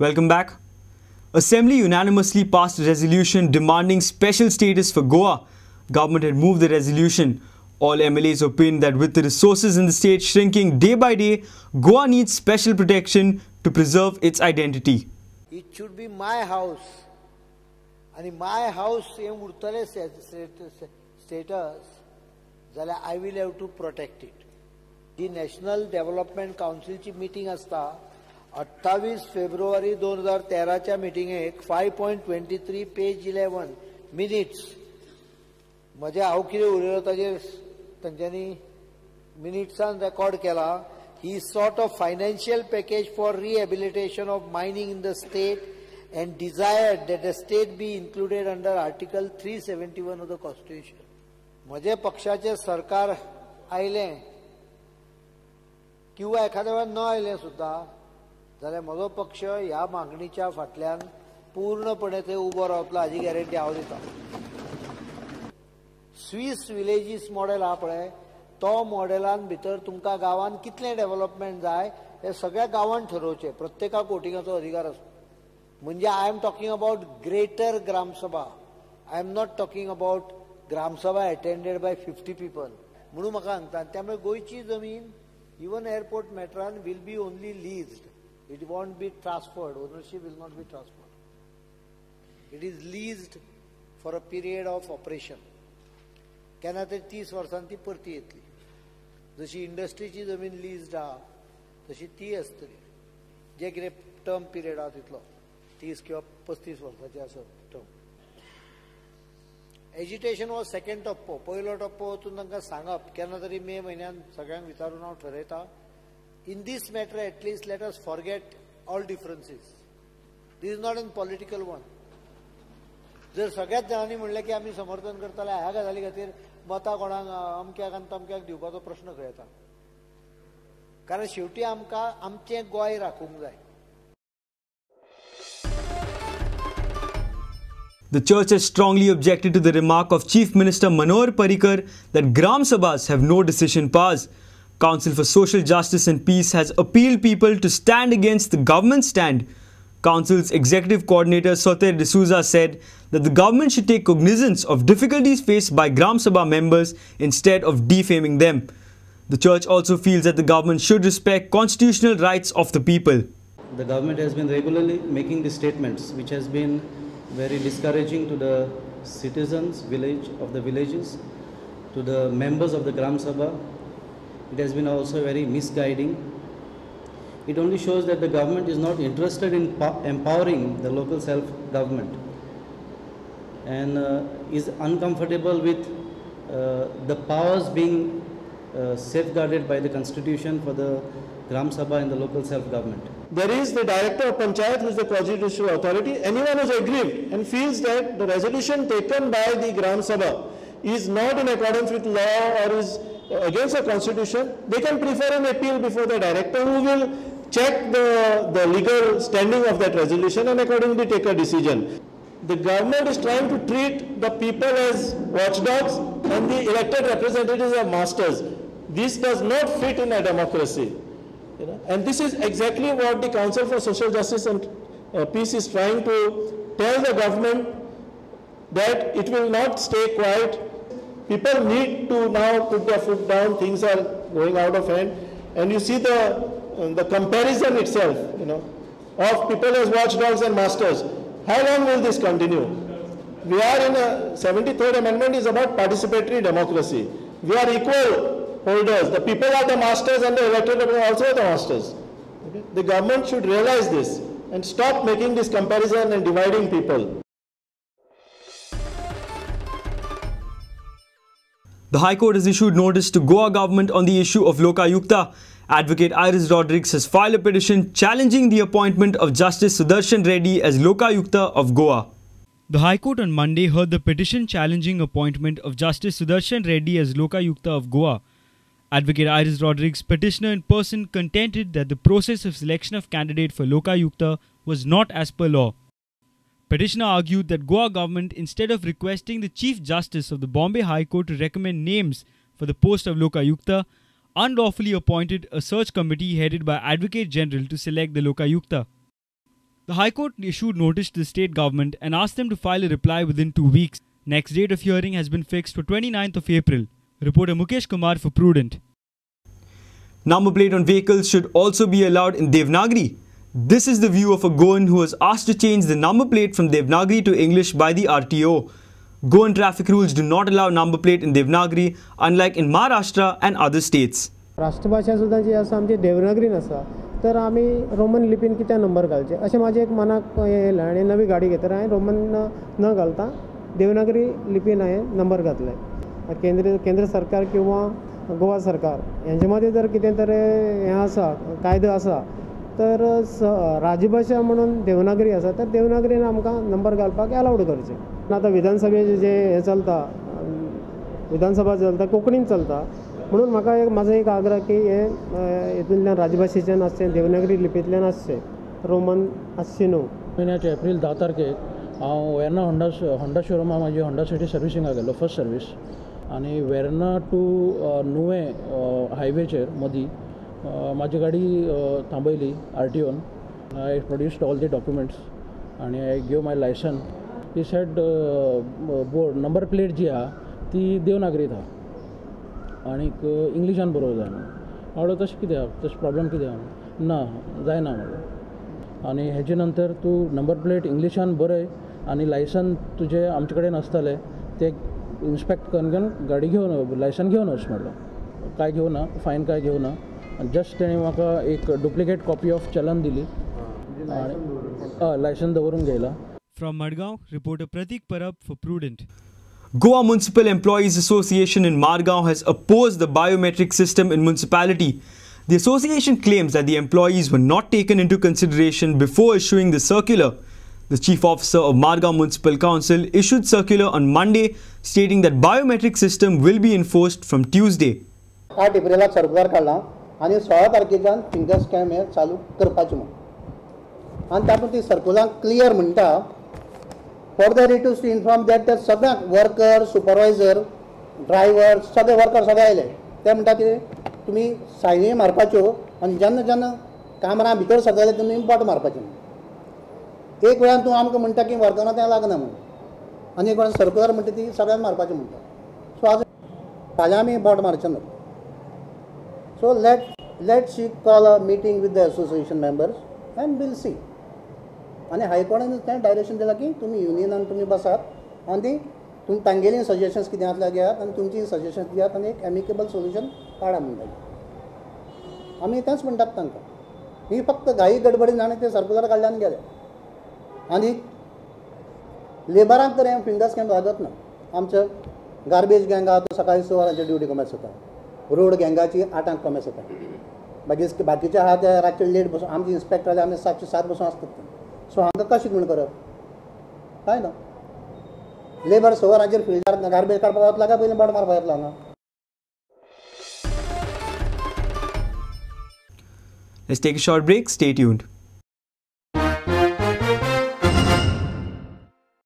Welcome back. Assembly unanimously passed a resolution demanding special status for Goa. Government had moved the resolution. All MLAs opined that with the resources in the state shrinking day by day, Goa needs special protection to preserve its identity. It should be my house. And my house urtale status, I will have to protect it. The National Development Council meeting asta 28 February 2013 च्या मिटिंगेक 5.23 page 11 minutes म्हणजे हांव कितें उलयलो ताजेर तांच्यांनी मिनिट्सान record केला. He sought a financial package for rehabilitation of mining in the state and desired that the state be included under Article 371 of the Constitution. म्हजे पक्षाचे सरकार आयलें किंवा एखाद्या वेळा न आयलें सुद्धा जाल्यार म्हजो पक्ष ह्या मागणीच्या फाटल्यान पूर्णपणे थंय उबो रावतलो हाची गॅरंटी हांव दितां. स्विस विलेजीस मॉडेल आहा पळय तो मॉडेलान भितर तुमकां गांवांत कितलें डेव्हलपमेंट जाय हें सगळ्या गांवांत ठरोवचें. प्रत्येकाक वोटिंगाचो अधिकार आसता. म्हणजे I am talking about greater Gram Sabha. I am not talking about Gram Sabha attended by 50 people म्हणून म्हाका सांगता. त्यामुळे गोंयची जमीन इवन एअरपोर्ट मॅटरान will be only leased. It won't be transferred. Ownership will not be transferred. It is leased for a period of operation. केन्ना तरी 30 वर्सांनी ती परती येतली. जशी इंडस्ट्रीची जमीन लीज्ड आहा तशी ती आसतली. जे कितें टर्म पिरियड आहा तितलो 30 किंवा 35 वर्सांचे आसत टर्म. एज्युटेशन हो सेकंड टप्पो. पयलो टप्पो वचून तांकां सांगप केन्ना तरी मे म्हयन्यान सगळ्यांक विचारून हांव ठरयता. In this matter, at least, let us forget all differences. This is not a political one. जर सगळ्याच जाणांनी म्हणलें की आमी समर्थन करताले ह्या गजाली खातीर मतां कोणाक अमक्याक आनी तमक्याक दिवपाचो प्रश्न खंय येता. कारण शेवटी आमकां आमचें गोंय राखूंक जाय. The church has strongly objected to the remark of Chief Minister Manohar Parrikar that Gram Sabhas have no decision powers. Council for Social Justice and Peace has appealed people to stand against the government stand. Council's executive coordinator Soter D'Souza said that the government should take cognizance of difficulties faced by Gram Sabha members instead of defaming them. The church also feels that the government should respect constitutional rights of the people. The government has been regularly making these statements which has been very discouraging to the citizens of the villages, to the members of the Gram Sabha. It has been also very misguiding. It only shows that the government is not interested in empowering the local self-government and is uncomfortable with the powers being safeguarded by the constitution for the Gram Sabha and the local self-government. There is the director of Panchayat who is the constitutional authority. Anyone who is aggrieved and feels that the resolution taken by the Gram Sabha is not in accordance with law or is against the constitution, they can prefer an appeal before the director who will check the legal standing of that resolution and accordingly take a decision. The government is trying to treat the people as watchdogs and the elected representatives as masters. This does not fit in a democracy. And this is exactly what the Council for Social Justice and Peace is trying to tell the government, that it will not stay quiet. People need to now put their foot down. Things are going out of hand, and you see the comparison itself, of people as watchdogs and masters. How long will this continue? We are in a 73rd Amendment is about participatory democracy. We are equal holders. The people are the masters, and the elected are also the masters. Okay? The government should realize this and stop making this comparison and dividing people. The High Court has issued notice to Goa government on the issue of Lokayukta. Advocate Iris Rodrigues has filed a petition challenging the appointment of Justice Sudarshan Reddy as Lokayukta of Goa. The High Court on Monday heard the petition challenging appointment of Justice Sudarshan Reddy as Lokayukta of Goa. Advocate Iris Rodrigues, petitioner in person, contended that the process of selection of candidate for Lokayukta was not as per law. Petitioner argued that Goa government, instead of requesting the Chief Justice of the Bombay High Court to recommend names for the post of Lokayukta, unlawfully appointed a search committee headed by Advocate General to select the Lokayukta. The High Court issued notice to the state government and asked them to file a reply within 2 weeks. Next date of hearing has been fixed for 29th of April. Reporter Mukesh Kumar for Prudent. Number plate on vehicles should also be allowed in Devanagari. This is the view of a Goan who was asked to change the number plate from Devanagari to English by the RTO. Goan traffic rules do not allow number plate in Devanagari, unlike in Maharashtra and other states. राष्ट्रभाषा सुद्धा जी आसा आमची देवनागरीन आसा तर आमी Roman लिपीन कित्याक number घालचे अशें म्हाजें एक मनाक येयलें आनी नवी गाडी घेतकीर हांवें रोमन न घालता देवनागरी लिपीन हांवें नंबर घातले. केंद्र सरकार किंवा गोवा सरकार हेंचे मदें जर कितें तरी हें आसा कायदो आसा तर राजभाषा म्हणून देवनागरी आसा तर देवनागरीन आमकां नंबर घालपाक अलाउड करचें. आतां विधानसभेचें जे हें चलता विधानसभा चलता कोंकणीन चलता म्हणून म्हाका म्हाजो एक आग्रह की हे हितूंतल्यान राजभाशेच्यान आसचें देवनागरी लिपींतल्यान आसचें रोमन आसची न्हू. म्हयन्याच्या एप्रील 10 तारखेक हांव वेर्ना होंडा शोरुमा म्हाजी होंडा सिटी सर्विसिंगाक गेलो फर्स्ट सर्वीस आनी वेर्ना टू नुवे हायवेचेर मदीं म्हाजी गाडी थांबयली RTOन. आय प्रोड्यूस्ड ऑल द डॉक्युमेंट्स आनी आय गिव माय लायसन. ती सेड बोर्ड नंबर प्लेट जी आहा ती देवनागरीत आहा आनीक इंग्लिशान बरोवंक जाय न्हू. हांव तशें कित्याक तशें प्रॉब्लम कित्याक ना जायना म्हणून. आनी हेजे नंतर तूं नंबर प्लेट इंग्लिशान बरय आनी लायसन तुजें आमचे कडेन आसतलें तें इन्स्पेक्ट करून गाडी घेवन लायसन घेवन वच म्हणलो. काय घेवना फायन काय घेवना जस्ट तेणें म्हाका एक डुप्लिकेट कॉपी ऑफ चलन दिली आनी लायसन दवरून घेयला. From Madgaon, reporter Pratik Parab for Prudent. Goa Municipal Employees Association in Margaon has opposed the biometric system in municipality. The association claims that the employees were not taken into consideration before issuing the circular. The chief officer of Margaon Municipal Council issued circular on Monday stating that biometric system will be enforced from Tuesday. 8 एप्रिलाक circular काडला आनी 16 तारखेच्यान finger scan हे चालू करपाचें म्हणून आनी तातूंत ती circular clear म्हणटा further it is to inform that ते सगळ्यांक वर्कर सुपरवायझर ड्रायव्हर सगळे वर्कर सगळे आयले ते म्हणटा की तुमी सायनी मारपाच्यो आनी जेन्ना जेन्ना कामरां भितर सगळे तुमी बोट मारपाचें. एक वेळान तूं आमकां म्हणटा की वर्करां तें लागना म्हणून आनी एक वेळान सर्कुलर म्हणटा ती सगळ्यांक मारपाचें म्हणटा. सो आज फाल्यां आमी बोट मारचें ना. So let she call a meeting with the association members and will see. आनी हायकोर्टान तें डायरेक्शन दिलां की तुमी युनियनान तुमी बसात आनी तुमी तांगेलीं सजेशन्स कितें आसल्यार घेयात आनी तुमची सजेशन्स दियात आनी एक एमिकेबल सोल्युशन काडा म्हणटात. आमी तेंच म्हणटात तांकां. ही फक्त घाई गडबडीन आनी ते सर्कुलर काडले आनी गेले. आनी लेबरांक तर हें फिंगर स्कॅन लागत ना. आमचो गार्बेज गँग आहा तो सकाळीं 6 वरांचेर ड्युटी कमेस जाता. रोड गँगाची 8 कमेस जाता. बाकीचे आहा ते रातचे लेट बसून आमचे इन्स्पेक्टर जाल्यार आमी 7 ते 7 बसून आसतात. सो हांकां कशें म्हण करप काय ना. लेबर 6 वरांचेर फिल्डार गार्बेज काडपाक वतला काय पयलीं बोट मारपाक येतलो हांगा. Let's take a short break. Stay tuned.